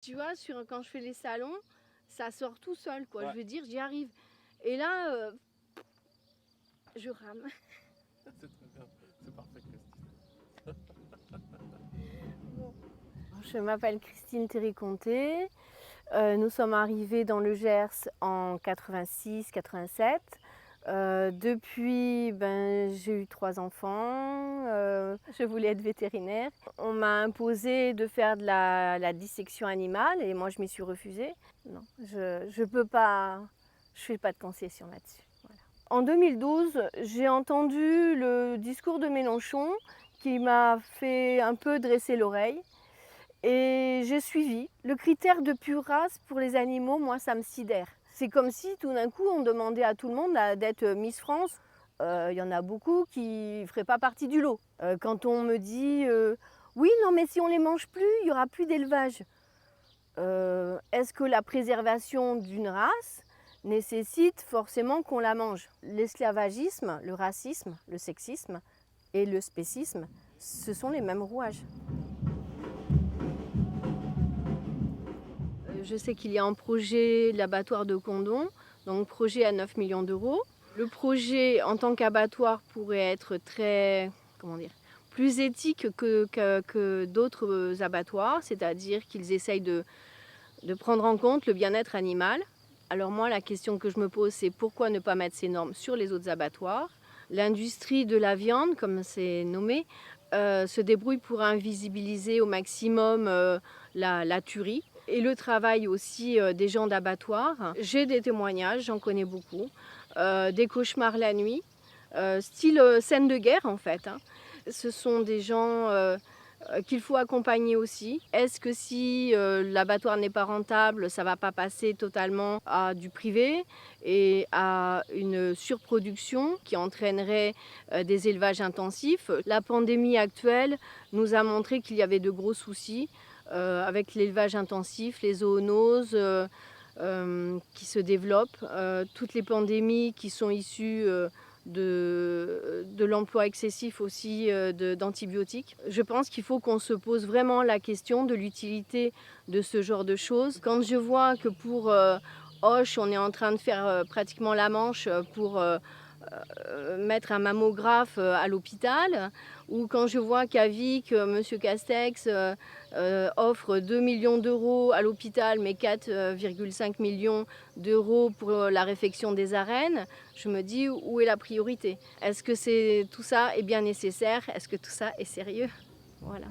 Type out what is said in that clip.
tu vois, quand je fais les salons, ça sort tout seul, quoi. Ouais. Je veux dire, j'y arrive. Et là, je rame. C'est très bien, c'est parfait, Christine. Bon. Je m'appelle Christine Thierry-Comté. Nous sommes arrivés dans le Gers en 86-87. Depuis, j'ai eu 3 enfants. Je voulais être vétérinaire. On m'a imposé de faire de la dissection animale et moi je m'y suis refusée. Non, je peux pas, je fais pas de concession là-dessus. Voilà. En 2012, j'ai entendu le discours de Mélenchon qui m'a fait un peu dresser l'oreille. Et j'ai suivi. Le critère de pure race pour les animaux, moi, ça me sidère. C'est comme si tout d'un coup, on demandait à tout le monde d'être Miss France. Il y en a beaucoup qui ne feraient pas partie du lot. Quand on me dit oui, non, mais si on ne les mange plus, il n'y aura plus d'élevage. Est-ce que la préservation d'une race nécessite forcément qu'on la mange? L'esclavagisme, le racisme, le sexisme et le spécisme, ce sont les mêmes rouages. Je sais qu'il y a un projet, l'abattoir de Condom, donc projet à 9 millions d'euros. Le projet en tant qu'abattoir pourrait être très, plus éthique que d'autres abattoirs, c'est-à-dire qu'ils essayent de prendre en compte le bien-être animal. Alors moi, la question que je me pose, c'est pourquoi ne pas mettre ces normes sur les autres abattoirs? L'industrie de la viande, comme c'est nommé, se débrouille pour invisibiliser au maximum la tuerie et le travail aussi des gens d'abattoir. J'ai des témoignages, j'en connais beaucoup, des cauchemars la nuit, style scène de guerre en fait. Hein. Ce sont des gens qu'il faut accompagner aussi. Est-ce que si l'abattoir n'est pas rentable, ça ne va pas passer totalement à du privé et à une surproduction qui entraînerait des élevages intensifs? La pandémie actuelle nous a montré qu'il y avait de gros soucis avec l'élevage intensif, les zoonoses qui se développent, toutes les pandémies qui sont issues de l'emploi excessif aussi d'antibiotiques. Je pense qu'il faut qu'on se pose vraiment la question de l'utilité de ce genre de choses. Quand je vois que pour Auch, on est en train de faire pratiquement la manche pour mettre un mammographe à l'hôpital, ou quand je vois qu'à Vic, M. Castex offre 2 millions d'euros à l'hôpital, mais 4,5 millions d'euros pour la réfection des arènes, je me dis où est la priorité? Est-ce que tout ça est bien nécessaire? Est-ce que tout ça est sérieux? Voilà.